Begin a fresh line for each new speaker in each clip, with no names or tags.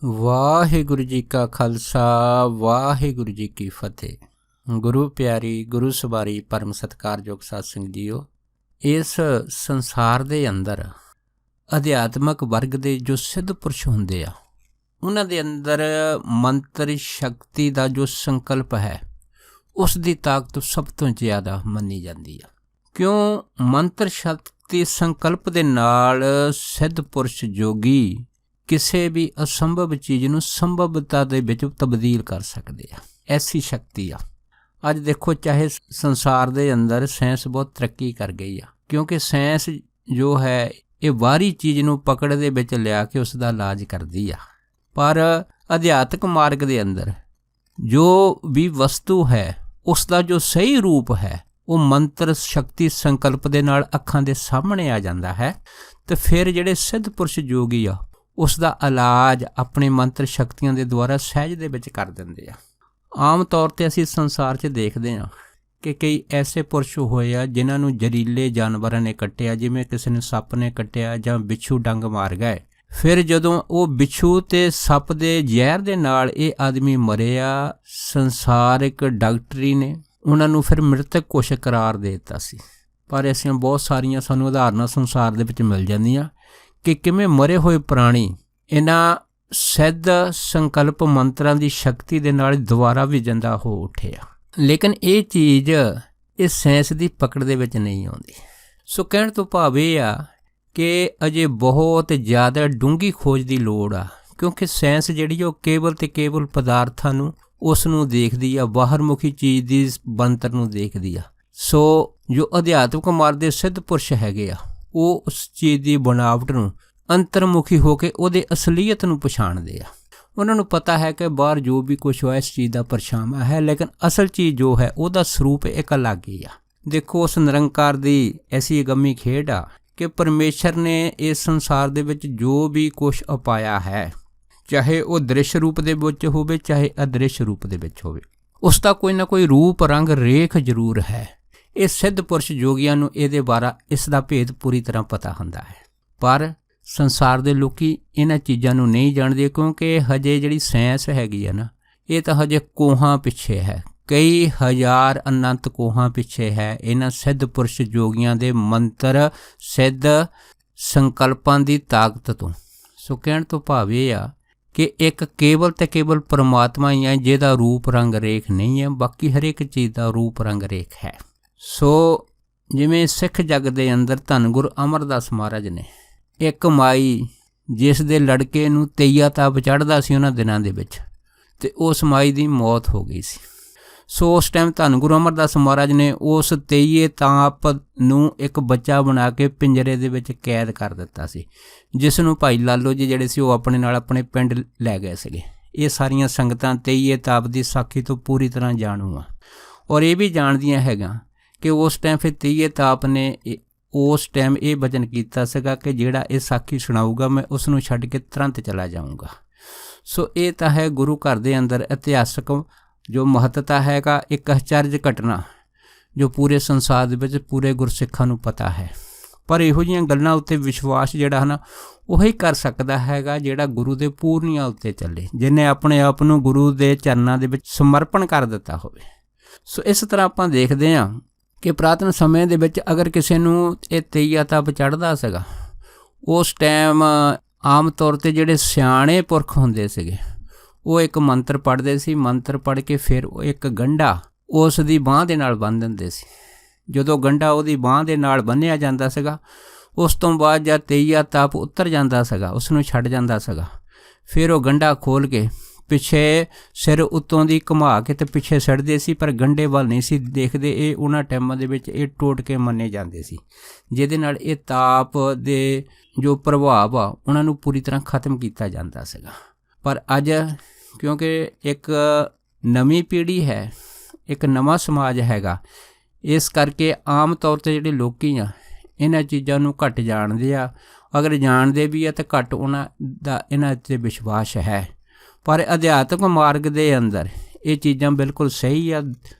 ਵਾਹਿਗੁਰੂ ਜੀ ਕਾ ਖਾਲਸਾ ਵਾਹਿਗੁਰੂ ਜੀ ਕੀ ਫਤਿਹ। ਗੁਰੂ ਪਿਆਰੀ ਗੁਰੂ ਸਵਾਰੀ ਪਰਮ ਸਤਿਕਾਰਯੋਗ ਸਾਧ ਸੰਗਤ ਜੀਓ, ਇਸ ਸੰਸਾਰ ਦੇ ਅੰਦਰ ਅਧਿਆਤਮਕ ਵਰਗ ਦੇ ਜੋ ਸਿੱਧ ਪੁਰਸ਼ ਹੁੰਦੇ ਆ, ਉਹਨਾਂ ਦੇ ਅੰਦਰ ਮੰਤਰ ਸ਼ਕਤੀ ਦਾ ਜੋ ਸੰਕਲਪ ਹੈ, ਉਸ ਦੀ ਤਾਕਤ ਸਭ ਤੋਂ ਜ਼ਿਆਦਾ ਮੰਨੀ ਜਾਂਦੀ ਆ। ਕਿਉਂ? ਮੰਤਰ ਸ਼ਕਤੀ ਸੰਕਲਪ ਦੇ ਨਾਲ ਸਿੱਧ ਪੁਰਸ਼ ਜੋਗੀ ਕਿਸੇ ਵੀ ਅਸੰਭਵ ਚੀਜ਼ ਨੂੰ ਸੰਭਵਤਾ ਦੇ ਵਿੱਚ ਤਬਦੀਲ ਕਰ ਸਕਦੇ ਆ। ਐਸੀ ਸ਼ਕਤੀ ਆ। ਅੱਜ ਦੇਖੋ, ਚਾਹੇ ਸੰਸਾਰ ਦੇ ਅੰਦਰ ਸਾਇੰਸ ਬਹੁਤ ਤਰੱਕੀ ਕਰ ਗਈ ਆ, ਕਿਉਂਕਿ ਸਾਇੰਸ ਜੋ ਹੈ ਇਹ ਬਾਹਰੀ ਚੀਜ਼ ਨੂੰ ਪਕੜ ਦੇ ਵਿੱਚ ਲਿਆ ਕੇ ਉਸ ਦਾ ਇਲਾਜ ਕਰਦੀ ਆ। ਪਰ ਅਧਿਆਤਮਕ ਮਾਰਗ ਦੇ ਅੰਦਰ ਜੋ ਵੀ ਵਸਤੂ ਹੈ, ਉਸ ਦਾ ਜੋ ਸਹੀ ਰੂਪ ਹੈ, ਉਹ ਮੰਤਰ ਸ਼ਕਤੀ ਸੰਕਲਪ ਦੇ ਨਾਲ ਅੱਖਾਂ ਦੇ ਸਾਹਮਣੇ ਆ ਜਾਂਦਾ ਹੈ। ਤੇ ਫਿਰ ਜਿਹੜੇ ਸਿੱਧ ਪੁਰਸ਼ ਜੋਗੀ ਆ, ਉਸ ਦਾ ਇਲਾਜ ਆਪਣੇ ਮੰਤਰ ਸ਼ਕਤੀਆਂ ਦੇ ਦੁਆਰਾ ਸਹਿਜ ਦੇ ਵਿੱਚ ਕਰ ਦਿੰਦੇ ਆ। ਆਮ ਤੌਰ 'ਤੇ ਅਸੀਂ ਸੰਸਾਰ 'ਚ ਦੇਖਦੇ ਹਾਂ ਕਿ ਕਈ ਐਸੇ ਪੁਰਸ਼ ਹੋਏ ਆ ਜਿਨ੍ਹਾਂ ਨੂੰ ਜ਼ਹਿਰੀਲੇ ਜਾਨਵਰਾਂ ਨੇ ਕੱਟਿਆ, ਜਿਵੇਂ ਕਿਸੇ ਨੂੰ ਸੱਪ ਨੇ ਕੱਟਿਆ ਜਾਂ ਬਿੱਛੂ ਡੰਗ ਮਾਰ ਗਏ। ਫਿਰ ਜਦੋਂ ਉਹ ਬਿੱਛੂ ਤੇ ਸੱਪ ਦੇ ਜ਼ਹਿਰ ਦੇ ਨਾਲ ਇਹ ਆਦਮੀ ਮਰਿਆ, ਸੰਸਾਰਿਕ ਡਾਕਟਰੀ ਨੇ ਉਹਨਾਂ ਨੂੰ ਫਿਰ ਮ੍ਰਿਤਕ ਘੋਸ਼ਿਤ ਕਰਾਰ ਦੇ ਦਿੱਤਾ ਸੀ। ਪਰ ਐਸੀਆਂ ਬਹੁਤ ਸਾਰੀਆਂ ਸਾਨੂੰ ਉਦਾਹਰਨਾਂ ਸੰਸਾਰ ਦੇ ਵਿੱਚ ਮਿਲ ਜਾਂਦੀਆਂ ਕਿ ਕਿਵੇਂ ਮਰੇ ਹੋਏ ਪ੍ਰਾਣੀ ਇਹਨਾਂ ਸਿੱਧ ਸੰਕਲਪ ਮੰਤਰਾਂ ਦੀ ਸ਼ਕਤੀ ਦੇ ਨਾਲ ਦੁਬਾਰਾ ਵੀ ਜਿੰਦਾ ਹੋ ਉੱਠਿਆ। ਲੇਕਿਨ ਇਹ ਚੀਜ਼ ਇਸ ਸਾਇੰਸ ਦੀ ਪਕੜ ਦੇ ਵਿੱਚ ਨਹੀਂ ਆਉਂਦੀ। ਸੋ ਕਹਿਣ ਤੋਂ ਭਾਵ ਇਹ ਆ ਕਿ ਅਜੇ ਬਹੁਤ ਜ਼ਿਆਦਾ ਡੂੰਘੀ ਖੋਜ ਦੀ ਲੋੜ ਆ, ਕਿਉਂਕਿ ਸਾਇੰਸ ਜਿਹੜੀ ਉਹ ਕੇਵਲ ਤੇ ਕੇਵਲ ਪਦਾਰਥਾਂ ਨੂੰ ਉਸ ਨੂੰ ਦੇਖਦੀ ਆ, ਬਾਹਰਮੁਖੀ ਚੀਜ਼ ਦੀ ਬਣਤਰ ਨੂੰ ਦੇਖਦੀ ਆ। ਸੋ ਜੋ ਅਧਿਆਤਮਕ ਮਾਰਗ ਦੇ ਸਿੱਧ ਪੁਰਸ਼ ਹੈਗੇ ਆ, ਉਹ ਉਸ ਚੀਜ਼ ਦੀ ਬਣਾਵਟ ਨੂੰ ਅੰਤਰਮੁਖੀ ਹੋ ਕੇ ਉਹਦੇ ਅਸਲੀਅਤ ਨੂੰ ਪਛਾਣਦੇ ਆ। ਉਹਨਾਂ ਨੂੰ ਪਤਾ ਹੈ ਕਿ ਬਾਹਰ ਜੋ ਵੀ ਕੁਛ ਹੋਇਆ ਇਸ ਚੀਜ਼ ਦਾ ਪਰਛਾਵਾਂ ਹੈ, ਲੇਕਿਨ ਅਸਲ ਚੀਜ਼ ਜੋ ਹੈ ਉਹਦਾ ਸਰੂਪ ਇੱਕ ਅਲੱਗ ਹੀ ਆ। ਦੇਖੋ, ਉਸ ਨਿਰੰਕਾਰ ਦੀ ਐਸੀ ਅਗੰਮੀ ਖੇਡ ਆ ਕਿ ਪਰਮੇਸ਼ਰ ਨੇ ਇਸ ਸੰਸਾਰ ਦੇ ਵਿੱਚ ਜੋ ਵੀ ਕੁਛ ਉਪਾਇਆ ਹੈ, ਚਾਹੇ ਉਹ ਦ੍ਰਿਸ਼ ਰੂਪ ਦੇ ਵਿੱਚ ਹੋਵੇ ਚਾਹੇ ਅਦ੍ਰਿਸ਼ ਰੂਪ ਦੇ ਵਿੱਚ ਹੋਵੇ, ਉਸ ਦਾ ਕੋਈ ਨਾ ਕੋਈ ਰੂਪ ਰੰਗ ਰੇਖ ਜ਼ਰੂਰ ਹੈ। ਇਹ ਸਿੱਧ ਪੁਰਸ਼ ਯੋਗੀਆਂ ਨੂੰ ਇਹਦੇ ਬਾਰੇ ਇਸ ਦਾ ਭੇਦ ਪੂਰੀ ਤਰ੍ਹਾਂ ਪਤਾ ਹੁੰਦਾ ਹੈ। ਪਰ ਸੰਸਾਰ ਦੇ ਲੋਕੀ ਇਹਨਾਂ ਚੀਜ਼ਾਂ ਨੂੰ ਨਹੀਂ ਜਾਣਦੇ, ਕਿਉਂਕਿ ਹਜੇ ਜਿਹੜੀ ਸਾਇੰਸ ਹੈਗੀ ਆ ਨਾ, ਇਹ ਤਾਂ ਹਜੇ ਕੋਹਾਂ ਪਿੱਛੇ ਹੈ, ਕਈ ਹਜ਼ਾਰ ਅਨੰਤ ਕੋਹਾਂ ਪਿੱਛੇ ਹੈ ਇਹਨਾਂ ਸਿੱਧ ਪੁਰਸ਼ ਯੋਗੀਆਂ ਦੇ ਮੰਤਰ ਸਿੱਧ ਸੰਕਲਪਾਂ ਦੀ ਤਾਕਤ ਤੋਂ। ਸੋ ਕਹਿਣ ਤੋਂ ਭਾਵ ਇਹ ਆ ਕਿ ਇੱਕ ਕੇਵਲ ਤੇ ਕੇਵਲ ਪਰਮਾਤਮਾ ਹੀ ਹੈ ਜਿਹਦਾ ਰੂਪ ਰੰਗ ਰੇਖ ਨਹੀਂ ਹੈ, ਬਾਕੀ ਹਰੇਕ ਚੀਜ਼ ਦਾ ਰੂਪ ਰੰਗ ਰੇਖ ਹੈ। ਸੋ ਜਿਵੇਂ ਸਿੱਖ ਜੱਗ ਦੇ ਅੰਦਰ ਧੰਨ ਗੁਰੂ ਅਮਰਦਾਸ ਮਹਾਰਾਜ ਨੇ ਇੱਕ ਮਾਈ ਜਿਸ ਦੇ ਲੜਕੇ ਨੂੰ ਤੇਈਆ ਤਾਪ ਚੜ੍ਹਦਾ ਸੀ ਉਹਨਾਂ ਦਿਨਾਂ ਦੇ ਵਿੱਚ, ਅਤੇ ਉਸ ਮਾਈ ਦੀ ਮੌਤ ਹੋ ਗਈ ਸੀ। ਸੋ ਉਸ ਟਾਈਮ ਧੰਨ ਗੁਰੂ ਅਮਰਦਾਸ ਮਹਾਰਾਜ ਨੇ ਉਸ ਤੇਈਏ ਤਾਪ ਨੂੰ ਇੱਕ ਬੱਚਾ ਬਣਾ ਕੇ ਪਿੰਜਰੇ ਦੇ ਵਿੱਚ ਕੈਦ ਕਰ ਦਿੱਤਾ ਸੀ, ਜਿਸ ਨੂੰ ਭਾਈ ਲਾਲੋ ਜੀ ਜਿਹੜੇ ਸੀ ਉਹ ਆਪਣੇ ਨਾਲ ਆਪਣੇ ਪਿੰਡ ਲੈ ਗਏ ਸੀਗੇ। ਇਹ ਸਾਰੀਆਂ ਸੰਗਤਾਂ ਤੇਈਏ ਤਾਪ ਦੀ ਸਾਖੀ ਤੋਂ ਪੂਰੀ ਤਰ੍ਹਾਂ ਜਾਣੂ ਆ, ਔਰ ਇਹ ਵੀ ਜਾਣਦੀਆਂ ਹੈਗਾ ਕਿ ਉਸ ਟਾਈਮ ਫਿਰ ਤੇਈਏ ਤਾਪ ਨੇ ਉਸ ਟਾਈਮ ਇਹ ਵਚਨ ਕੀਤਾ ਸੀਗਾ ਕਿ ਜਿਹੜਾ ਇਹ ਸਾਖੀ ਸੁਣਾਊਗਾ ਮੈਂ ਉਸ ਨੂੰ ਛੱਡ ਕੇ ਤੁਰੰਤ ਚਲਾ ਜਾਊਂਗਾ। ਸੋ ਇਹ ਤਾਂ ਹੈ ਗੁਰੂ ਘਰ ਦੇ ਅੰਦਰ ਇਤਿਹਾਸਕ ਜੋ ਮਹੱਤਤਾ ਹੈਗਾ, ਇੱਕ ਅਚਰਜ ਘਟਨਾ ਜੋ ਪੂਰੇ ਸੰਸਾਰ ਦੇ ਵਿੱਚ ਪੂਰੇ ਗੁਰਸਿੱਖਾਂ ਨੂੰ ਪਤਾ ਹੈ। ਪਰ ਇਹੋ ਜਿਹੀਆਂ ਗੱਲਾਂ ਉੱਤੇ ਵਿਸ਼ਵਾਸ ਜਿਹੜਾ ਹੈ ਨਾ, ਉਹੀ ਕਰ ਸਕਦਾ ਹੈਗਾ ਜਿਹੜਾ ਗੁਰੂ ਦੇ ਪੂਰਨੀਆਂ ਉੱਤੇ ਚੱਲੇ, ਜਿਹਨੇ ਆਪਣੇ ਆਪ ਨੂੰ ਗੁਰੂ ਦੇ ਚਰਨਾਂ ਦੇ ਵਿੱਚ ਸਮਰਪਣ ਕਰ ਦਿੱਤਾ ਹੋਵੇ। ਸੋ ਇਸ ਤਰ੍ਹਾਂ ਆਪਾਂ ਦੇਖਦੇ ਹਾਂ ਕਿ ਪੁਰਾਤਨ ਸਮੇਂ ਦੇ ਵਿੱਚ ਅਗਰ ਕਿਸੇ ਨੂੰ ਇਹ ਤੇਈਆ ਤਾਪ ਚੜ੍ਹਦਾ ਸੀਗਾ, ਉਸ ਟਾਈਮ ਆਮ ਤੌਰ 'ਤੇ ਜਿਹੜੇ ਸਿਆਣੇ ਪੁਰਖ ਹੁੰਦੇ ਸੀਗੇ ਉਹ ਇੱਕ ਮੰਤਰ ਪੜ੍ਹਦੇ ਸੀ। ਮੰਤਰ ਪੜ੍ਹ ਕੇ ਫਿਰ ਉਹ ਇੱਕ ਗੰਢਾ ਉਸ ਦੀ ਬਾਂਹ ਦੇ ਨਾਲ ਬੰਨ੍ਹ ਦਿੰਦੇ ਸੀ। ਜਦੋਂ ਗੰਢਾ ਉਹਦੀ ਬਾਂਹ ਦੇ ਨਾਲ ਬੰਨ੍ਹਿਆ ਜਾਂਦਾ ਸੀਗਾ, ਉਸ ਤੋਂ ਬਾਅਦ ਜਦ ਤੇਈਆ ਤਾਪ ਉਤਰ ਜਾਂਦਾ ਸੀਗਾ, ਉਸ ਨੂੰ ਛੱਡ ਜਾਂਦਾ ਸੀਗਾ, ਫਿਰ ਉਹ ਗੰਢਾ ਖੋਲ੍ਹ ਕੇ ਪਿੱਛੇ ਸਿਰ ਉੱਤੋਂ ਦੀ ਘੁਮਾ ਕੇ ਤੇ ਪਿੱਛੇ ਛੱਡਦੇ ਸੀ, ਪਰ ਗੰਢੇ ਵੱਲ ਨਹੀਂ ਸੀ ਦੇਖਦੇ। ਇਹ ਉਹਨਾਂ ਟਾਈਮਾਂ ਦੇ ਵਿੱਚ ਇਹ ਟੋਟਕੇ ਮੰਨੇ ਜਾਂਦੇ ਸੀ, ਜਿਹਦੇ ਨਾਲ ਇਹ ਤਾਪ ਦੇ ਜੋ ਪ੍ਰਭਾਵ ਆ ਉਹਨਾਂ ਨੂੰ ਪੂਰੀ ਤਰ੍ਹਾਂ ਖਤਮ ਕੀਤਾ ਜਾਂਦਾ ਸੀਗਾ। ਪਰ ਅੱਜ ਕਿਉਂਕਿ ਇੱਕ ਨਵੀਂ ਪੀੜ੍ਹੀ ਹੈ, ਇੱਕ ਨਵਾਂ ਸਮਾਜ ਹੈਗਾ, ਇਸ ਕਰਕੇ ਆਮ ਤੌਰ 'ਤੇ ਜਿਹੜੇ ਲੋਕੀ ਆ ਇਹਨਾਂ ਚੀਜ਼ਾਂ ਨੂੰ ਘੱਟ ਜਾਣਦੇ ਆ। ਅਗਰ ਜਾਣਦੇ ਵੀ ਆ ਤਾਂ ਘੱਟ ਉਹਨਾਂ ਦਾ ਇਹਨਾਂ 'ਤੇ ਵਿਸ਼ਵਾਸ ਹੈ। ਪਰ ਅਧਿਆਤਮਕ ਮਾਰਗ ਦੇ ਅੰਦਰ ਇਹ ਚੀਜ਼ਾਂ ਬਿਲਕੁਲ ਸਹੀ ਆ,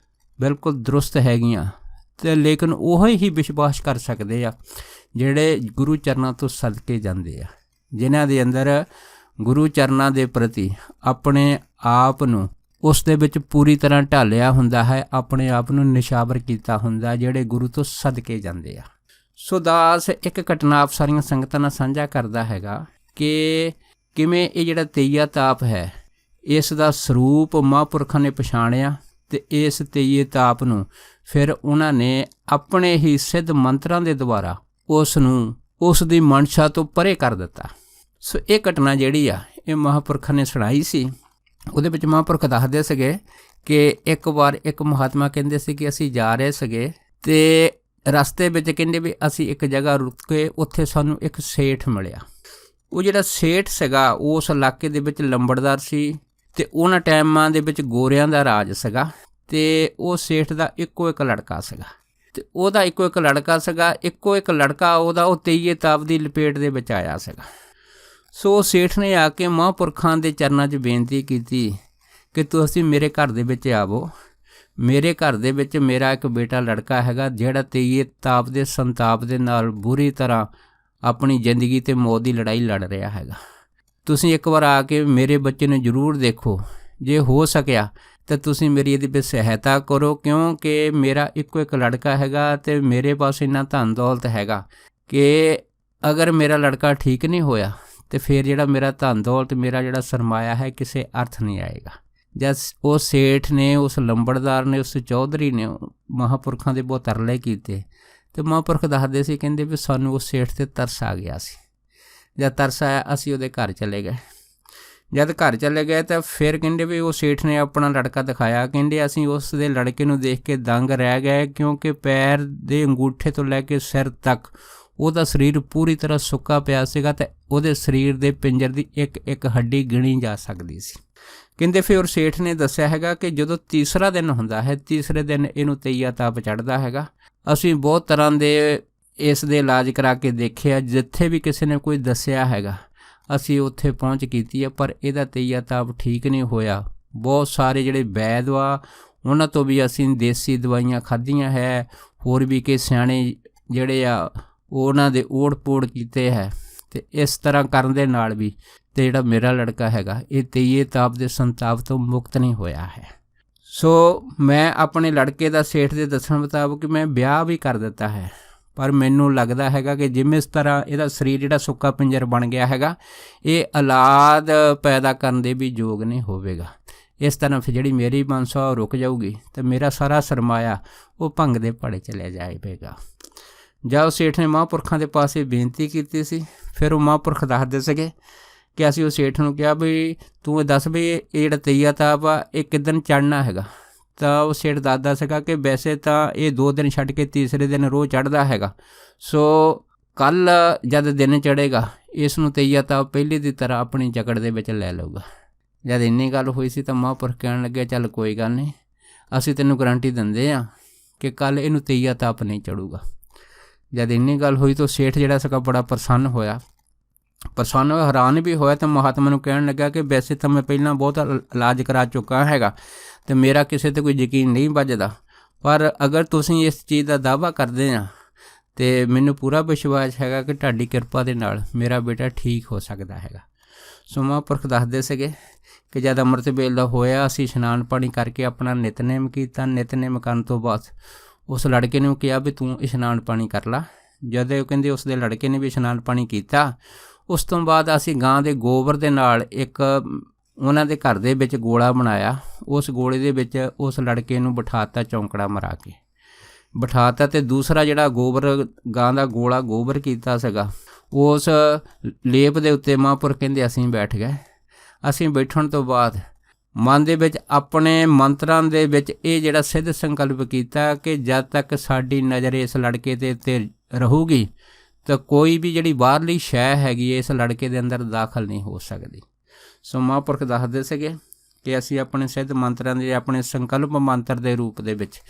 ਬਿਲਕੁਲ ਦਰੁਸਤ ਹੈਗੀਆਂ, ਅਤੇ ਲੇਕਿਨ ਉਹ ਹੀ ਵਿਸ਼ਵਾਸ ਕਰ ਸਕਦੇ ਆ ਜਿਹੜੇ ਗੁਰੂ ਚਰਨਾਂ ਤੋਂ ਸਦਕੇ ਜਾਂਦੇ ਆ, ਜਿਨ੍ਹਾਂ ਦੇ ਅੰਦਰ ਗੁਰੂ ਚਰਨਾਂ ਦੇ ਪ੍ਰਤੀ ਆਪਣੇ ਆਪ ਨੂੰ ਉਸ ਦੇ ਵਿੱਚ ਪੂਰੀ ਤਰ੍ਹਾਂ ਢਾਲਿਆ ਹੁੰਦਾ ਹੈ, ਆਪਣੇ ਆਪ ਨੂੰ ਨਿਸ਼ਾਵਰ ਕੀਤਾ ਹੁੰਦਾ, ਜਿਹੜੇ ਗੁਰੂ ਤੋਂ ਸਦਕੇ ਜਾਂਦੇ ਆ। ਸੋ ਦਾਸ ਇੱਕ ਘਟਨਾ ਆਪ ਸਾਰੀਆਂ ਸੰਗਤਾਂ ਨਾਲ ਸਾਂਝਾ ਕਰਦਾ ਹੈਗਾ ਕਿ ਕਿਵੇਂ ਇਹ ਜਿਹੜਾ ਤੇਈਆ ਤਾਪ ਹੈ ਇਸ ਦਾ ਸਰੂਪ ਮਹਾਂਪੁਰਖਾਂ ਨੇ ਪਛਾਣਿਆ ਅਤੇ ਇਸ ਤੇਈਏ ਤਾਪ ਨੂੰ ਫਿਰ ਉਹਨਾਂ ਨੇ ਆਪਣੇ ਹੀ ਸਿੱਧ ਮੰਤਰਾਂ ਦੇ ਦੁਆਰਾ ਉਸ ਨੂੰ ਉਸ ਦੀ ਮਨਸ਼ਾ ਤੋਂ ਪਰੇ ਕਰ ਦਿੱਤਾ। ਸੋ ਇਹ ਘਟਨਾ ਜਿਹੜੀ ਆ ਇਹ ਮਹਾਂਪੁਰਖਾਂ ਨੇ ਸੁਣਾਈ ਸੀ। ਉਹਦੇ ਵਿੱਚ ਮਹਾਂਪੁਰਖ ਦੱਸਦੇ ਸੀਗੇ ਕਿ ਇੱਕ ਵਾਰ ਇੱਕ ਮਹਾਤਮਾ ਕਹਿੰਦੇ ਸੀ ਕਿ ਅਸੀਂ ਜਾ ਰਹੇ ਸੀਗੇ ਅਤੇ ਰਸਤੇ ਵਿੱਚ ਕਹਿੰਦੇ ਵੀ ਅਸੀਂ ਇੱਕ ਜਗ੍ਹਾ ਰੁਕ ਕੇ ਉੱਥੇ ਸਾਨੂੰ ਇੱਕ ਸੇਠ ਮਿਲਿਆ। ਉਹ ਜਿਹੜਾ ਸੇਠ ਸੀਗਾ ਉਸ ਇਲਾਕੇ ਦੇ ਵਿੱਚ ਲੰਬੜਦਾਰ ਸੀ ਅਤੇ ਉਹਨਾਂ ਟਾਈਮਾਂ ਦੇ ਵਿੱਚ ਗੋਰਿਆਂ ਦਾ ਰਾਜ ਸੀਗਾ ਅਤੇ ਉਹ ਸੇਠ ਦਾ ਇੱਕੋ ਇੱਕ ਲੜਕਾ ਸੀਗਾ ਅਤੇ ਉਹਦਾ ਇੱਕੋ ਇੱਕ ਲੜਕਾ ਉਹਦਾ ਉਹ ਤੇਈਏ ਤਾਪ ਦੀ ਲਪੇਟ ਦੇ ਵਿੱਚ ਆਇਆ ਸੀਗਾ। ਸੋ ਸੇਠ ਨੇ ਆ ਕੇ ਮਹਾਂਪੁਰਖਾਂ ਦੇ ਚਰਨਾਂ 'ਚ ਬੇਨਤੀ ਕੀਤੀ ਕਿ ਤੁਸੀਂ ਮੇਰੇ ਘਰ ਦੇ ਵਿੱਚ ਆਵੋ। ਮੇਰੇ ਘਰ ਦੇ ਵਿੱਚ ਮੇਰਾ ਇੱਕ ਬੇਟਾ ਲੜਕਾ ਹੈਗਾ ਜਿਹੜਾ ਤੇਈਏ ਤਾਪ ਦੇ ਸੰਤਾਪ ਦੇ ਨਾਲ ਬੁਰੀ ਤਰ੍ਹਾਂ ਆਪਣੀ ਜ਼ਿੰਦਗੀ ਅਤੇ ਮੌਤ ਦੀ ਲੜਾਈ ਲੜ ਰਿਹਾ ਹੈਗਾ। ਤੁਸੀਂ ਇੱਕ ਵਾਰ ਆ ਕੇ ਮੇਰੇ ਬੱਚੇ ਨੂੰ ਜ਼ਰੂਰ ਦੇਖੋ, ਜੇ ਹੋ ਸਕਿਆ ਤਾਂ ਤੁਸੀਂ ਮੇਰੀ ਇਹਦੇ ਵਿੱਚ ਸਹਾਇਤਾ ਕਰੋ, ਕਿਉਂਕਿ ਮੇਰਾ ਇੱਕੋ ਇੱਕ ਲੜਕਾ ਹੈਗਾ ਅਤੇ ਮੇਰੇ ਪਾਸ ਇੰਨਾ ਧਨ ਦੌਲਤ ਹੈਗਾ ਕਿ ਅਗਰ ਮੇਰਾ ਲੜਕਾ ਠੀਕ ਨਹੀਂ ਹੋਇਆ ਅਤੇ ਫਿਰ ਜਿਹੜਾ ਮੇਰਾ ਧਨ ਦੌਲਤ ਮੇਰਾ ਜਿਹੜਾ ਸਰਮਾਇਆ ਹੈ ਕਿਸੇ ਅਰਥ ਨਹੀਂ ਆਏਗਾ। ਜਦ ਉਹ ਸੇਠ ਨੇ, ਉਸ ਲੰਬੜਦਾਰ ਨੇ, ਉਸ ਚੌਧਰੀ ਨੇ ਮਹਾਂਪੁਰਖਾਂ ਦੇ ਬਹੁਤ ਤਰਲੇ ਕੀਤੇ ਅਤੇ ਮਹਾਂਪੁਰਖ ਦੱਸਦੇ ਸੀ, ਕਹਿੰਦੇ ਵੀ ਸਾਨੂੰ ਉਸ ਸੇਠ 'ਤੇ ਤਰਸ ਆ ਗਿਆ ਸੀ। ਜਦ ਤਰਸ ਆਇਆ ਅਸੀਂ ਉਹਦੇ ਘਰ ਚਲੇ ਗਏ। ਜਦ ਘਰ ਚਲੇ ਗਏ ਤਾਂ ਫਿਰ ਕਹਿੰਦੇ ਵੀ ਉਹ ਸੇਠ ਨੇ ਆਪਣਾ ਲੜਕਾ ਦਿਖਾਇਆ। ਕਹਿੰਦੇ ਅਸੀਂ ਉਸ ਦੇ ਲੜਕੇ ਨੂੰ ਦੇਖ ਕੇ ਦੰਗ ਰਹਿ ਗਏ, ਕਿਉਂਕਿ ਪੈਰ ਦੇ ਅੰਗੂਠੇ ਤੋਂ ਲੈ ਕੇ ਸਿਰ ਤੱਕ ਉਹਦਾ ਸਰੀਰ ਪੂਰੀ ਤਰ੍ਹਾਂ ਸੁੱਕਾ ਪਿਆ ਸੀਗਾ ਅਤੇ ਉਹਦੇ ਸਰੀਰ ਦੇ ਪਿੰਜਰ ਦੀ ਇੱਕ ਇੱਕ ਹੱਡੀ ਗਿਣੀ ਜਾ ਸਕਦੀ ਸੀ। ਕਹਿੰਦੇ ਫਿਰ ਸੇਠ ਨੇ ਦੱਸਿਆ ਹੈਗਾ ਕਿ ਜਦੋਂ ਤੀਸਰਾ ਦਿਨ ਹੁੰਦਾ ਹੈ, ਤੀਸਰੇ ਦਿਨ ਇਹਨੂੰ ਤੇਈਆ ਤਾਪ ਚੜ੍ਹਦਾ ਹੈਗਾ। ਅਸੀਂ ਬਹੁਤ ਤਰ੍ਹਾਂ ਦੇ ਇਸ ਦੇ ਇਲਾਜ ਕਰਾ ਕੇ ਦੇਖਿਆ, ਜਿੱਥੇ ਵੀ ਕਿਸੇ ਨੇ ਕੋਈ ਦੱਸਿਆ ਹੈਗਾ ਅਸੀਂ ਉੱਥੇ ਪਹੁੰਚ ਕੀਤੀ ਹੈ, ਪਰ ਇਹਦਾ ਤੇਈਆ ਤਾਪ ਠੀਕ ਨਹੀਂ ਹੋਇਆ। ਬਹੁਤ ਸਾਰੇ ਜਿਹੜੇ ਵੈਦ ਵਾ ਉਹਨਾਂ ਤੋਂ ਵੀ ਅਸੀਂ ਦੇਸੀ ਦਵਾਈਆਂ ਖਾਧੀਆਂ ਹੈ, ਹੋਰ ਵੀ ਕਿ ਸਿਆਣੇ ਜਿਹੜੇ ਆ ਉਹਨਾਂ ਦੇ ਓੜ ਪੋੜ ਕੀਤੇ ਹੈ, ਅਤੇ ਇਸ ਤਰ੍ਹਾਂ ਕਰਨ ਦੇ ਨਾਲ ਵੀ ਅਤੇ ਜਿਹੜਾ ਮੇਰਾ ਲੜਕਾ ਹੈਗਾ ਇਹ ਤੇਈਏ ਤਾਪ ਦੇ ਸੰਤਾਪ ਤੋਂ ਮੁਕਤ ਨਹੀਂ ਹੋਇਆ ਹੈ। ਸੋ ਮੈਂ ਆਪਣੇ ਲੜਕੇ ਦਾ ਸੇਠ ਦੇ ਦੱਸਣ ਮੁਤਾਬਕ ਮੈਂ ਵਿਆਹ ਵੀ ਕਰ ਦਿੱਤਾ ਹੈ, ਪਰ ਮੈਨੂੰ ਲੱਗਦਾ ਹੈਗਾ ਕਿ ਜਿਵੇਂ ਇਸ ਤਰ੍ਹਾਂ ਇਹਦਾ ਸਰੀਰ ਜਿਹੜਾ ਸੁੱਕਾ ਪਿੰਜਰ ਬਣ ਗਿਆ ਹੈਗਾ ਇਹ ਔਲਾਦ ਪੈਦਾ ਕਰਨ ਦੇ ਵੀ ਯੋਗ ਨਹੀਂ ਹੋਵੇਗਾ। ਇਸ ਤਰ੍ਹਾਂ ਫਿਰ ਜਿਹੜੀ ਮੇਰੀ ਮਨਸਾ ਉਹ ਰੁਕ ਜਾਊਗੀ ਅਤੇ ਮੇਰਾ ਸਾਰਾ ਸਰਮਾਇਆ ਉਹ ਭੰਗ ਦੇ ਭਾੜੇ ਚਲਿਆ ਜਾਵੇਗਾ। ਜਦ ਸੇਠ ਨੇ ਮਹਾਂਪੁਰਖਾਂ ਦੇ ਪਾਸੇ ਬੇਨਤੀ ਕੀਤੀ ਸੀ, ਫਿਰ ਉਹ ਮਹਾਂਪੁਰਖ ਦੱਸਦੇ ਸੀਗੇ ਕਿ ਅਸੀਂ ਉਹ ਸੇਠ ਨੂੰ ਕਿਹਾ ਵੀ ਤੂੰ ਇਹ ਦੱਸ ਵੀ ਇਹ ਜਿਹੜਾ ਤੇਈਆ ਤਾਪ ਆ ਇਹ ਕਿੱਦਣ ਚੜ੍ਹਨਾ ਹੈਗਾ। ਤਾਂ ਉਹ ਸੇਠ ਦੱਸਦਾ ਸੀਗਾ ਕਿ ਵੈਸੇ ਤਾਂ ਇਹ 2 ਦਿਨ ਛੱਡ ਕੇ ਤੀਸਰੇ ਦਿਨ ਰੋਜ਼ ਚੜ੍ਹਦਾ ਹੈਗਾ। ਸੋ ਕੱਲ੍ਹ ਜਦ ਦਿਨ ਚੜ੍ਹੇਗਾ ਇਸ ਨੂੰ ਤੇਈਆ ਤਾਪ ਪਹਿਲੇ ਦੀ ਤਰ੍ਹਾਂ ਆਪਣੀ ਜਕੜ ਦੇ ਵਿੱਚ ਲੈ ਲਊਗਾ। ਜਦ ਇੰਨੀ ਗੱਲ ਹੋਈ ਸੀ ਤਾਂ ਮਹਾਂਪੁਰਖ ਕਹਿਣ ਲੱਗੇ ਚੱਲ ਕੋਈ ਗੱਲ ਨਹੀਂ, ਅਸੀਂ ਤੈਨੂੰ ਗਰੰਟੀ ਦਿੰਦੇ ਹਾਂ ਕਿ ਕੱਲ੍ਹ ਇਹਨੂੰ ਤੇਈਆ ਤਾਪ ਨਹੀਂ ਚੜ੍ਹੂਗਾ। ਜਦ ਇੰਨੀ ਗੱਲ ਹੋਈ ਤਾਂ ਸੇਠ ਜਿਹੜਾ ਸੀਗਾ ਬੜਾ ਪ੍ਰਸੰਨ ਹੋਇਆ, ਹੈਰਾਨ ਵੀ ਹੋਇਆ ਅਤੇ ਮਹਾਤਮਾ ਨੂੰ ਕਹਿਣ ਲੱਗਾ ਕਿ ਵੈਸੇ ਤਾਂ ਮੈਂ ਪਹਿਲਾਂ ਬਹੁਤ ਇਲਾਜ ਕਰਾ ਚੁੱਕਾ ਹੈਗਾ ਅਤੇ ਮੇਰਾ ਕਿਸੇ 'ਤੇ ਕੋਈ ਯਕੀਨ ਨਹੀਂ ਵੱਜਦਾ, ਪਰ ਅਗਰ ਤੁਸੀਂ ਇਸ ਚੀਜ਼ ਦਾ ਦਾਅਵਾ ਕਰਦੇ ਆ ਅਤੇ ਮੈਨੂੰ ਪੂਰਾ ਵਿਸ਼ਵਾਸ ਹੈਗਾ ਕਿ ਤੁਹਾਡੀ ਕਿਰਪਾ ਦੇ ਨਾਲ ਮੇਰਾ ਬੇਟਾ ਠੀਕ ਹੋ ਸਕਦਾ ਹੈਗਾ। ਸੋ ਮਹਾਂਪੁਰਖ ਦੱਸਦੇ ਸੀਗੇ ਕਿ ਜਦ ਅੰਮ੍ਰਿਤ ਵੇਲਾ ਹੋਇਆ ਅਸੀਂ ਇਸ਼ਨਾਨ ਪਾਣੀ ਕਰਕੇ ਆਪਣਾ ਨਿਤਨੇਮ ਕੀਤਾ। ਨਿਤਨੇਮ ਕਰਨ ਤੋਂ ਬਾਅਦ ਉਸ ਲੜਕੇ ਨੂੰ ਕਿਹਾ ਵੀ ਤੂੰ ਇਸ਼ਨਾਨ ਪਾਣੀ ਕਰ ਲਾ। ਜਦ ਉਹ ਕਹਿੰਦੇ ਉਸ ਦੇ ਲੜਕੇ ਨੇ ਵੀ ਇਸ਼ਨਾਨ ਪਾਣੀ ਕੀਤਾ। ਉਸ ਤੋਂ ਬਾਅਦ ਅਸੀਂ ਗਾਂ ਦੇ ਗੋਬਰ ਦੇ ਨਾਲ ਇੱਕ ਉਹਨਾਂ ਦੇ ਘਰ ਦੇ ਵਿੱਚ ਗੋਲਾ ਬਣਾਇਆ। ਉਸ ਗੋਲੇ ਦੇ ਵਿੱਚ ਉਸ ਲੜਕੇ ਨੂੰ ਬਿਠਾਤਾ, ਚੌਂਕੜਾ ਮਰਾ ਕੇ ਬਿਠਾਤਾ ਅਤੇ ਦੂਸਰਾ ਜਿਹੜਾ ਗੋਬਰ ਗਾਂ ਦਾ ਗੋਲਾ ਗੋਬਰ ਕੀਤਾ ਸੀਗਾ ਉਸ ਲੇਪ ਦੇ ਉੱਤੇ ਮਹਾਂਪੁਰਖ ਕਹਿੰਦੇ ਅਸੀਂ ਬੈਠ ਗਏ। ਅਸੀਂ ਬੈਠਣ ਤੋਂ ਬਾਅਦ ਮਨ ਦੇ ਵਿੱਚ ਆਪਣੇ ਮੰਤਰਾਂ ਦੇ ਵਿੱਚ ਇਹ ਜਿਹੜਾ ਸਿੱਧ ਸੰਕਲਪ ਕੀਤਾ ਕਿ ਜਦ ਤੱਕ ਸਾਡੀ ਨਜ਼ਰ ਇਸ ਲੜਕੇ ਦੇ ਉੱਤੇ ਰਹੂਗੀ ਤਾਂ ਕੋਈ ਵੀ ਜਿਹੜੀ ਬਾਹਰਲੀ ਸ਼ੈ ਹੈਗੀ ਇਸ ਲੜਕੇ ਦੇ ਅੰਦਰ ਦਾਖਲ ਨਹੀਂ ਹੋ ਸਕਦੀ। ਸੋ ਮਹਾਂਪੁਰਖ ਦੱਸਦੇ ਸੀਗੇ ਕਿ ਅਸੀਂ ਆਪਣੇ ਸਿੱਧ ਮੰਤਰਾਂ ਦੇ ਆਪਣੇ ਸੰਕਲਪ ਮੰਤਰ ਦੇ ਰੂਪ ਦੇ ਵਿੱਚ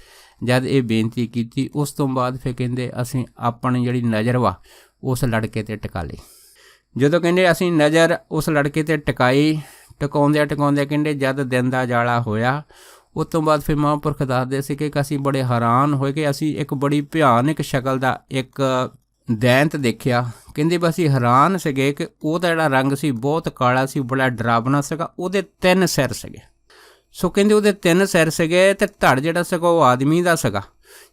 ਜਦ ਇਹ ਬੇਨਤੀ ਕੀਤੀ, ਉਸ ਤੋਂ ਬਾਅਦ ਫਿਰ ਕਹਿੰਦੇ ਅਸੀਂ ਆਪਣੀ ਜਿਹੜੀ ਨਜ਼ਰ ਵਾ ਉਸ ਲੜਕੇ 'ਤੇ ਟਿਕਾ ਲਈ। ਜਦੋਂ ਕਹਿੰਦੇ ਅਸੀਂ ਨਜ਼ਰ ਉਸ ਲੜਕੇ 'ਤੇ ਟਿਕਾਈ, ਟਿਕਾਉਂਦਿਆਂ ਕਹਿੰਦੇ ਜਦ ਦਿਨ ਦਾ ਉਜਾਲਾ ਹੋਇਆ, ਉਸ ਤੋਂ ਬਾਅਦ ਫਿਰ ਮਹਾਂਪੁਰਖ ਦੱਸਦੇ ਸੀ ਕਿ ਅਸੀਂ ਬੜੇ ਹੈਰਾਨ ਹੋਏ ਕਿ ਅਸੀਂ ਇੱਕ ਬੜੀ ਭਿਆਨਕ ਸ਼ਕਲ ਦਾ ਇੱਕ ਦੈਂਤ ਦੇਖਿਆ। ਕਹਿੰਦੇ ਵੀ ਅਸੀਂ ਹੈਰਾਨ ਸੀਗੇ ਕਿ ਉਹਦਾ ਜਿਹੜਾ ਰੰਗ ਸੀ ਬਹੁਤ ਕਾਲਾ ਸੀ, ਬੜਾ ਡਰਾਵਨਾ ਸੀਗਾ। ਉਹਦੇ 3 ਸਿਰ ਸੀਗੇ। ਸੋ ਕਹਿੰਦੇ ਉਹਦੇ 3 ਸਿਰ ਸੀਗੇ ਅਤੇ ਧੜ ਜਿਹੜਾ ਸੀਗਾ ਉਹ ਆਦਮੀ ਦਾ ਸੀਗਾ।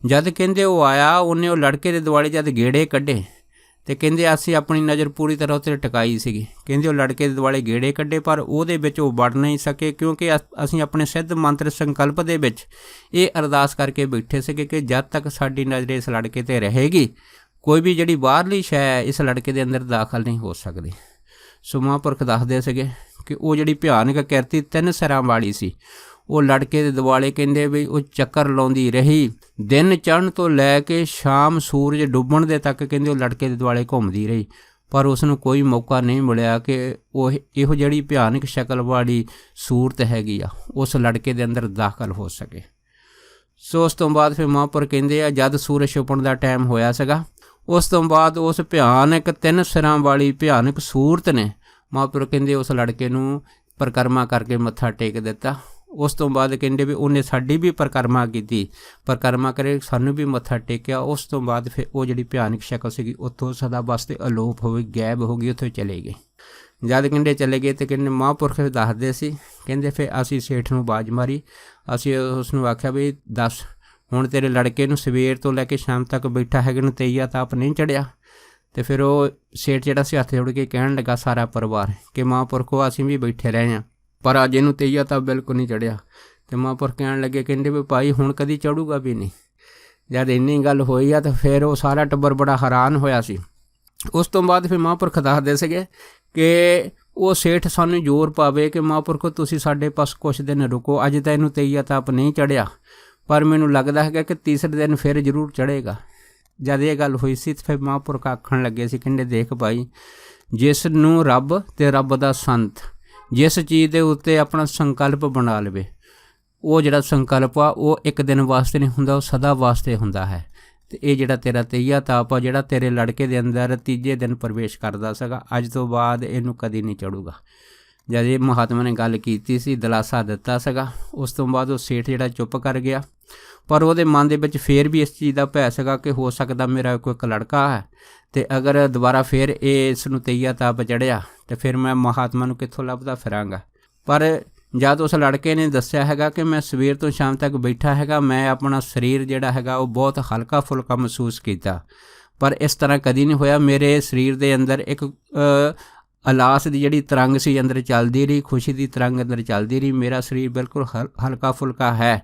ਜਦ ਕਹਿੰਦੇ ਉਹ ਆਇਆ, ਉਹਨੇ ਉਹ ਲੜਕੇ ਦੇ ਦੁਆਲੇ ਜਦ ਗੇੜੇ ਕੱਢੇ ਅਤੇ ਕਹਿੰਦੇ ਅਸੀਂ ਆਪਣੀ ਨਜ਼ਰ ਪੂਰੀ ਤਰ੍ਹਾਂ ਉੱਤੇ ਟਿਕਾਈ ਸੀਗੀ। ਕਹਿੰਦੇ ਉਹ ਲੜਕੇ ਦੇ ਦੁਆਲੇ ਗੇੜੇ ਕੱਢੇ ਪਰ ਉਹਦੇ ਵਿੱਚ ਉਹ ਵੜ ਨਹੀਂ ਸਕੇ, ਕਿਉਂਕਿ ਅਸੀਂ ਆਪਣੇ ਸਿੱਧ ਮੰਤਰ ਸੰਕਲਪ ਦੇ ਵਿੱਚ ਇਹ ਅਰਦਾਸ ਕਰਕੇ ਬੈਠੇ ਸੀਗੇ ਕਿ ਜਦ ਤੱਕ ਸਾਡੀ ਨਜ਼ਰ ਇਸ ਲੜਕੇ 'ਤੇ ਰਹੇਗੀ, ਕੋਈ ਵੀ ਜਿਹੜੀ ਬਾਹਰਲੀ ਸ਼ੈ ਹੈ ਇਸ ਲੜਕੇ ਦੇ ਅੰਦਰ ਦਾਖਲ ਨਹੀਂ ਹੋ ਸਕਦੀ। ਸੋ ਮਹਾਂਪੁਰਖ ਦੱਸਦੇ ਸੀਗੇ ਕਿ ਉਹ ਜਿਹੜੀ ਭਿਆਨਕ ਕਿਰਤੀ 3 ਸਿਰਾਂ ਵਾਲੀ ਸੀ, ਉਹ ਲੜਕੇ ਦੇ ਦੁਆਲੇ ਕਹਿੰਦੇ ਵੀ ਉਹ ਚੱਕਰ ਲਾਉਂਦੀ ਰਹੀ। ਦਿਨ ਚੜ੍ਹਨ ਤੋਂ ਲੈ ਕੇ ਸ਼ਾਮ ਸੂਰਜ ਡੁੱਬਣ ਦੇ ਤੱਕ ਕਹਿੰਦੇ ਉਹ ਲੜਕੇ ਦੇ ਦੁਆਲੇ ਘੁੰਮਦੀ ਰਹੀ, ਪਰ ਉਸ ਨੂੰ ਕੋਈ ਮੌਕਾ ਨਹੀਂ ਮਿਲਿਆ ਕਿ ਉਹ ਇਹੋ ਜਿਹੜੀ ਭਿਆਨਕ ਸ਼ਕਲ ਵਾਲੀ ਸੂਰਤ ਹੈਗੀ ਆ ਉਸ ਲੜਕੇ ਦੇ ਅੰਦਰ ਦਾਖਲ ਹੋ ਸਕੇ। ਸੋ ਉਸ ਤੋਂ ਬਾਅਦ ਫਿਰ ਮਹਾਂਪੁਰ ਕਹਿੰਦੇ ਆ ਜਦ ਸੂਰਜ ਛੁਪਣ ਦਾ ਟਾਈਮ ਹੋਇਆ ਸੀਗਾ, ਉਸ ਤੋਂ ਬਾਅਦ ਉਸ ਭਿਆਨਕ 3 ਸਿਰਾਂ ਵਾਲੀ ਭਿਆਨਕ ਸੂਰਤ ਨੇ ਮਹਾਂਪੁਰ ਕਹਿੰਦੇ ਉਸ ਲੜਕੇ ਨੂੰ ਪਰਿਕਰਮਾ ਕਰਕੇ ਮੱਥਾ ਟੇਕ ਦਿੱਤਾ। ਉਸ ਤੋਂ ਬਾਅਦ ਕਹਿੰਦੇ ਵੀ ਉਹਨੇ ਸਾਡੀ ਵੀ ਪਰਿਕਰਮਾ ਕੀਤੀ, ਪਰਿਕਰਮਾ ਕਰੇ ਸਾਨੂੰ ਵੀ ਮੱਥਾ ਟੇਕਿਆ। ਉਸ ਤੋਂ ਬਾਅਦ ਫਿਰ ਉਹ ਜਿਹੜੀ ਭਿਆਨਕ ਸ਼ਕਲ ਸੀਗੀ ਉੱਥੋਂ ਸਦਾ ਵਾਸਤੇ ਅਲੋਪ ਹੋ ਗਈ, ਗਾਇਬ ਹੋ ਗਈ, ਉੱਥੋਂ ਚਲੇ ਗਏ। ਜਦ ਕਹਿੰਦੇ ਚਲੇ ਗਏ ਅਤੇ ਕਹਿੰਦੇ ਮਹਾਂਪੁਰਖ ਦੱਸਦੇ ਸੀ, ਕਹਿੰਦੇ ਫਿਰ ਅਸੀਂ ਸੇਠ ਨੂੰ ਆਵਾਜ਼ ਮਾਰੀ। ਅਸੀਂ ਉਸ ਨੂੰ ਆਖਿਆ ਵੀ ਦੱਸ ਹੁਣ ਤੇਰੇ ਲੜਕੇ ਨੂੰ ਸਵੇਰ ਤੋਂ ਲੈ ਕੇ ਸ਼ਾਮ ਤੱਕ ਬੈਠਾ ਹੈਗੇ ਨੂੰ ਤੇਈਆ ਤਾਪ ਨਹੀਂ ਚੜ੍ਹਿਆ? ਅਤੇ ਫਿਰ ਉਹ ਸੇਠ ਜਿਹੜਾ ਸੀ ਹੱਥ ਜੋੜ ਕੇ ਕਹਿਣ ਲੱਗਾ ਸਾਰਾ ਪਰਿਵਾਰ ਕਿ ਮਹਾਂਪੁਰਖੋ ਅਸੀਂ ਵੀ ਬੈਠੇ ਰਹੇ ਹਾਂ ਪਰ ਅੱਜ ਇਹਨੂੰ ਤੇਈਆ ਤਾਪ ਬਿਲਕੁਲ ਨਹੀਂ ਚੜ੍ਹਿਆ। ਅਤੇ ਮਹਾਂਪੁਰਖ ਕਹਿਣ ਲੱਗੇ, ਕਹਿੰਦੇ ਵੀ ਭਾਈ ਹੁਣ ਕਦੀ ਚੜ੍ਹੂਗਾ ਵੀ ਨਹੀਂ। ਜਦ ਇੰਨੀ ਗੱਲ ਹੋਈ ਆ ਤਾਂ ਫਿਰ ਉਹ ਸਾਰਾ ਟੱਬਰ ਬੜਾ ਹੈਰਾਨ ਹੋਇਆ ਸੀ। ਉਸ ਤੋਂ ਬਾਅਦ ਫਿਰ ਮਹਾਂਪੁਰਖ ਦੱਸਦੇ ਸੀਗੇ ਕਿ ਉਹ ਸੇਠ ਸਾਨੂੰ ਜ਼ੋਰ ਪਾਵੇ ਕਿ ਮਹਾਂਪੁਰਖੋ ਤੁਸੀਂ ਸਾਡੇ ਪਾਸ ਕੁਛ ਦਿਨ ਰੁਕੋ, ਅੱਜ ਤਾਂ ਇਹਨੂੰ ਤੇਈਆ ਤਾਪ ਨਹੀਂ ਚੜ੍ਹਿਆ ਪਰ ਮੈਨੂੰ ਲੱਗਦਾ ਹੈਗਾ ਕਿ ਤੀਸਰੇ ਦਿਨ ਫਿਰ ਜ਼ਰੂਰ ਚੜ੍ਹੇਗਾ। ਜਦ ਇਹ ਗੱਲ ਹੋਈ ਸੀ ਤਾਂ ਫਿਰ ਮਹਾਂਪੁਰਖ ਆਖਣ ਲੱਗੇ ਸੀ, ਕਹਿੰਦੇ ਦੇਖ ਭਾਈ, ਜਿਸ ਨੂੰ ਰੱਬ ਅਤੇ ਰੱਬ ਦਾ ਸੰਤ ਜਿਸ ਚੀਜ਼ ਦੇ ਉੱਤੇ ਆਪਣਾ ਸੰਕਲਪ ਬਣਾ ਲਵੇ, ਉਹ ਜਿਹੜਾ ਸੰਕਲਪ ਆ ਉਹ ਇੱਕ ਦਿਨ ਵਾਸਤੇ ਨਹੀਂ ਹੁੰਦਾ, ਉਹ ਸਦਾ ਵਾਸਤੇ ਹੁੰਦਾ ਹੈ। ਅਤੇ ਇਹ ਜਿਹੜਾ ਤੇਰਾ ਤੇਈਆ ਤਾਪ ਆ ਜਿਹੜਾ ਤੇਰੇ ਲੜਕੇ ਦੇ ਅੰਦਰ ਤੀਜੇ ਦਿਨ ਪ੍ਰਵੇਸ਼ ਕਰਦਾ ਸੀਗਾ, ਅੱਜ ਤੋਂ ਬਾਅਦ ਇਹਨੂੰ ਕਦੀ ਨਹੀਂ ਚੜ੍ਹੂਗਾ। ਜਦ ਇਹ ਮਹਾਤਮਾ ਨੇ ਗੱਲ ਕੀਤੀ ਸੀ, ਦਿਲਾਸਾ ਦਿੱਤਾ ਸੀਗਾ, ਉਸ ਤੋਂ ਬਾਅਦ ਉਹ ਸੇਠ ਜਿਹੜਾ ਚੁੱਪ ਕਰ ਗਿਆ। ਪਰ ਉਹਦੇ ਮਨ ਦੇ ਵਿੱਚ ਫਿਰ ਵੀ ਇਸ ਚੀਜ਼ ਦਾ ਭੈ ਸੀਗਾ ਕਿ ਹੋ ਸਕਦਾ ਮੇਰਾ ਕੋਈ ਇੱਕ ਲੜਕਾ ਹੈ ਅਤੇ ਅਗਰ ਦੁਬਾਰਾ ਫਿਰ ਇਹ ਇਸ ਨੂੰ ਤੇਈਆ ਤਾਪ ਚੜ੍ਹਿਆ ਅਤੇ ਫਿਰ ਮੈਂ ਮਹਾਤਮਾ ਨੂੰ ਕਿੱਥੋਂ ਲੱਭਦਾ ਫਿਰਾਂਗਾ। ਪਰ ਜਦ ਉਸ ਲੜਕੇ ਨੇ ਦੱਸਿਆ ਹੈਗਾ ਕਿ ਮੈਂ ਸਵੇਰ ਤੋਂ ਸ਼ਾਮ ਤੱਕ ਬੈਠਾ ਹੈਗਾ, ਮੈਂ ਆਪਣਾ ਸਰੀਰ ਜਿਹੜਾ ਹੈਗਾ ਉਹ ਬਹੁਤ ਹਲਕਾ ਫੁਲਕਾ ਮਹਿਸੂਸ ਕੀਤਾ, ਪਰ ਇਸ ਤਰ੍ਹਾਂ ਕਦੀ ਨਹੀਂ ਹੋਇਆ। ਮੇਰੇ ਸਰੀਰ ਦੇ ਅੰਦਰ ਇੱਕ ਉਲਾਸ ਦੀ ਜਿਹੜੀ ਤਰੰਗ ਸੀ ਅੰਦਰ ਚੱਲਦੀ ਰਹੀ, ਖੁਸ਼ੀ ਦੀ ਤਰੰਗ ਅੰਦਰ ਚੱਲਦੀ ਰਹੀ। ਮੇਰਾ ਸਰੀਰ ਬਿਲਕੁਲ ਹਲਕਾ ਫੁਲਕਾ ਹੈ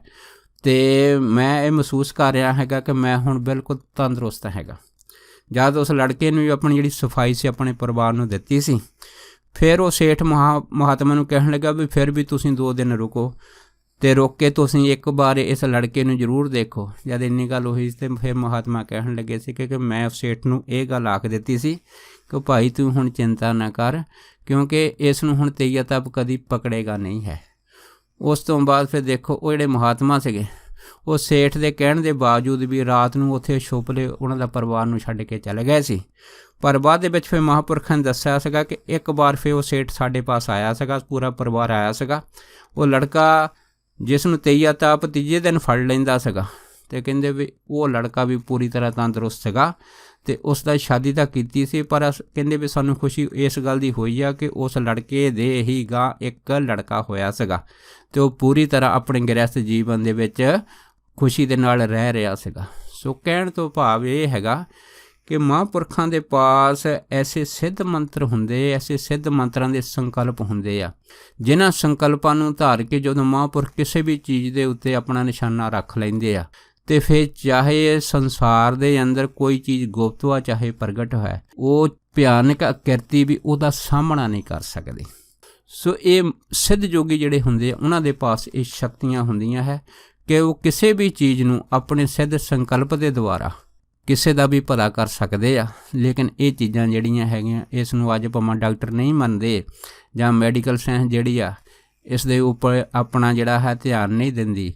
ਅਤੇ ਮੈਂ ਇਹ ਮਹਿਸੂਸ ਕਰ ਰਿਹਾ ਹੈਗਾ ਕਿ ਮੈਂ ਹੁਣ ਬਿਲਕੁਲ ਤੰਦਰੁਸਤ ਹੈਗਾ। ਜਦ ਉਸ ਲੜਕੇ ਨੂੰ ਵੀ ਆਪਣੀ ਜਿਹੜੀ ਸਫਾਈ ਸੀ ਆਪਣੇ ਪਰਿਵਾਰ ਨੂੰ ਦਿੱਤੀ ਸੀ, ਫਿਰ ਉਹ ਸੇਠ ਮਹਾਤਮਾ ਨੂੰ ਕਹਿਣ ਲੱਗਾ ਵੀ ਫਿਰ ਵੀ ਤੁਸੀਂ 2 ਦਿਨ ਰੁਕੋ ਅਤੇ ਰੁਕ ਕੇ ਤੁਸੀਂ ਇੱਕ ਵਾਰ ਇਸ ਲੜਕੇ ਨੂੰ ਜ਼ਰੂਰ ਦੇਖੋ। ਜਦ ਇੰਨੀ ਗੱਲ ਹੋਈ ਅਤੇ ਫਿਰ ਮਹਾਤਮਾ ਕਹਿਣ ਲੱਗੇ ਸੀ ਕਿ ਮੈਂ ਸੇਠ ਨੂੰ ਇਹ ਗੱਲ ਆਖ ਦਿੱਤੀ ਸੀ ਕਿ ਭਾਈ ਤੂੰ ਹੁਣ ਚਿੰਤਾ ਨਾ ਕਰ, ਕਿਉਂਕਿ ਇਸ ਨੂੰ ਹੁਣ ਤੇਈਆ ਤਾਪ ਕਦੀ ਪਕੜੇਗਾ ਨਹੀਂ ਹੈ। ਉਸ ਤੋਂ ਬਾਅਦ ਫਿਰ ਦੇਖੋ ਉਹ ਜਿਹੜੇ ਮਹਾਤਮਾ ਸੀਗੇ ਉਹ ਸੇਠ ਦੇ ਕਹਿਣ ਦੇ ਬਾਵਜੂਦ ਵੀ ਰਾਤ ਨੂੰ ਉੱਥੇ ਛੁਪ ਲਏ, ਉਹਨਾਂ ਦਾ ਪਰਿਵਾਰ ਨੂੰ ਛੱਡ ਕੇ ਚਲੇ ਗਏ ਸੀ। ਪਰ ਬਾਅਦ ਦੇ ਵਿੱਚ ਫਿਰ ਮਹਾਂਪੁਰਖਾਂ ਨੇ ਦੱਸਿਆ ਸੀਗਾ ਕਿ ਇੱਕ ਵਾਰ ਫਿਰ ਉਹ ਸੇਠ ਸਾਡੇ ਪਾਸ ਆਇਆ ਸੀਗਾ, ਪੂਰਾ ਪਰਿਵਾਰ ਆਇਆ ਸੀਗਾ। ਉਹ ਲੜਕਾ ਜਿਸ ਨੂੰ ਤੇਈਆ ਤਾਪ ਤੀਜੇ ਦਿਨ ਫੜ ਲੈਂਦਾ ਸੀਗਾ ਅਤੇ ਕਹਿੰਦੇ ਵੀ ਉਹ ਲੜਕਾ ਵੀ ਪੂਰੀ ਤਰ੍ਹਾਂ ਤੰਦਰੁਸਤ ਸੀਗਾ ਅਤੇ ਉਸ ਦਾ ਸ਼ਾਦੀ ਤਾਂ ਕੀਤੀ ਸੀ, ਪਰ ਕਹਿੰਦੇ ਵੀ ਸਾਨੂੰ ਖੁਸ਼ੀ ਇਸ ਗੱਲ ਦੀ ਹੋਈ ਆ ਕਿ ਉਸ ਲੜਕੇ ਦੇ ਹੀ ਗਾਂ ਇੱਕ ਲੜਕਾ ਹੋਇਆ ਸੀਗਾ ਅਤੇ ਉਹ ਪੂਰੀ ਤਰ੍ਹਾਂ ਆਪਣੇ ਗ੍ਰਹਿਸਥ ਜੀਵਨ ਦੇ ਵਿੱਚ ਖੁਸ਼ੀ ਦੇ ਨਾਲ ਰਹਿ ਰਿਹਾ ਸੀਗਾ। ਸੋ ਕਹਿਣ ਤੋਂ ਭਾਵ ਇਹ ਹੈਗਾ ਕਿ ਮਹਾਂਪੁਰਖਾਂ ਦੇ ਪਾਸ ਐਸੇ ਸਿੱਧ ਮੰਤਰ ਹੁੰਦੇ, ਐਸੇ ਸਿੱਧ ਮੰਤਰਾਂ ਦੇ ਸੰਕਲਪ ਹੁੰਦੇ ਆ, ਜਿਨ੍ਹਾਂ ਸੰਕਲਪਾਂ ਨੂੰ ਧਾਰ ਕੇ ਜਦੋਂ ਮਹਾਂਪੁਰਖ ਕਿਸੇ ਵੀ ਚੀਜ਼ ਦੇ ਉੱਤੇ ਆਪਣਾ ਨਿਸ਼ਾਨਾ ਰੱਖ ਲੈਂਦੇ ਆ ਅਤੇ ਫਿਰ ਚਾਹੇ ਸੰਸਾਰ ਦੇ ਅੰਦਰ ਕੋਈ ਚੀਜ਼ ਗੁਪਤ ਵਾ ਚਾਹੇ ਪ੍ਰਗਟ ਹੈ, ਉਹ ਭਿਆਨਕ ਆਕਿਰਤੀ ਵੀ ਉਹਦਾ ਸਾਹਮਣਾ ਨਹੀਂ ਕਰ ਸਕਦੇ। ਸੋ ਇਹ ਸਿੱਧ ਯੋਗੀ ਜਿਹੜੇ ਹੁੰਦੇ ਆ ਉਹਨਾਂ ਦੇ ਪਾਸ ਇਹ ਸ਼ਕਤੀਆਂ ਹੁੰਦੀਆਂ ਹੈ ਕਿ ਉਹ ਕਿਸੇ ਵੀ ਚੀਜ਼ ਨੂੰ ਆਪਣੇ ਸਿੱਧ ਸੰਕਲਪ ਦੇ ਦੁਆਰਾ ਕਿਸੇ ਦਾ ਵੀ ਭਲਾ ਕਰ ਸਕਦੇ ਆ। ਲੇਕਿਨ ਇਹ ਚੀਜ਼ਾਂ ਜਿਹੜੀਆਂ ਹੈਗੀਆਂ ਇਸ ਨੂੰ ਅੱਜ ਭਾਵੇਂ ਡਾਕਟਰ ਨਹੀਂ ਮੰਨਦੇ ਜਾਂ ਮੈਡੀਕਲ ਸਾਇੰਸ ਜਿਹੜੀ ਆ ਇਸ ਦੇ ਉੱਪਰ ਆਪਣਾ ਜਿਹੜਾ ਹੈ ਧਿਆਨ ਨਹੀਂ ਦਿੰਦੀ,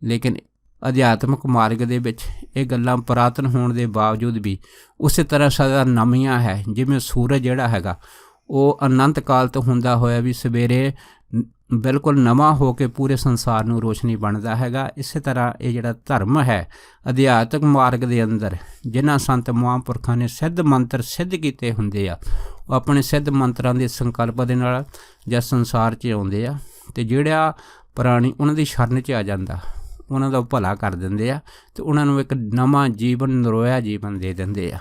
ਲੇਕਿਨ ਅਧਿਆਤਮਿਕ ਮਾਰਗ ਦੇ ਵਿੱਚ ਇਹ ਗੱਲਾਂ ਪੁਰਾਤਨ ਹੋਣ ਦੇ ਬਾਵਜੂਦ ਵੀ ਉਸੇ ਤਰ੍ਹਾਂ ਸਦਾ ਨਵੀਆਂ ਹੈ। ਜਿਵੇਂ ਸੂਰਜ ਜਿਹੜਾ ਹੈਗਾ ਉਹ ਅਨੰਤ ਕਾਲ ਤੋਂ ਹੁੰਦਾ ਹੋਇਆ ਵੀ ਸਵੇਰੇ ਬਿਲਕੁਲ ਨਵਾਂ ਹੋ ਕੇ ਪੂਰੇ ਸੰਸਾਰ ਨੂੰ ਰੋਸ਼ਨੀ ਬਣਦਾ ਹੈਗਾ। ਇਸੇ ਤਰ੍ਹਾਂ ਇਹ ਜਿਹੜਾ ਧਰਮ ਹੈ ਅਧਿਆਤਮਿਕ ਮਾਰਗ ਦੇ ਅੰਦਰ ਜਿਨ੍ਹਾਂ ਸੰਤ ਮਹਾਂਪੁਰਖਾਂ ਨੇ ਸਿੱਧ ਮੰਤਰ ਸਿੱਧ ਕੀਤੇ ਹੁੰਦੇ ਆ, ਉਹ ਆਪਣੇ ਸਿੱਧ ਮੰਤਰਾਂ ਦੇ ਸੰਕਲਪ ਦੇ ਨਾਲ ਜਾਂ ਸੰਸਾਰ 'ਚ ਆਉਂਦੇ ਆ, ਅਤੇ ਜਿਹੜਾ ਪ੍ਰਾਣੀ ਉਹਨਾਂ ਦੀ ਸ਼ਰਨ 'ਚ ਆ ਜਾਂਦਾ ਉਹਨਾਂ ਦਾ ਭਲਾ ਕਰ ਦਿੰਦੇ ਆ ਅਤੇ ਉਹਨਾਂ ਨੂੰ ਇੱਕ ਨਵਾਂ ਜੀਵਨ, ਨਰੋਇਆ ਜੀਵਨ ਦੇ ਦਿੰਦੇ ਆ।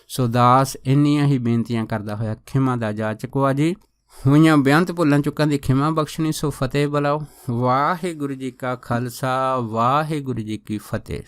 ਸੋ ਦਾਸ ਇੰਨੀਆਂ ਹੀ ਬੇਨਤੀਆਂ ਕਰਦਾ ਹੋਇਆ ਖਿਮਾ ਦਾ ਜਾਚਕ ਆ ਜੀ। ਹੋਈਆਂ ਬੇਅੰਤ ਭੁੱਲਾਂ ਚੁੱਕਾਂ ਦੀ ਖਿਮਾ ਬਖਸ਼ਣੀ। ਸੋ ਫਤਿਹ ਬੁਲਾਓ। ਵਾਹਿਗੁਰੂ ਜੀ ਕਾ ਖਾਲਸਾ, ਵਾਹਿਗੁਰੂ ਜੀ ਕੀ ਫਤਿਹ।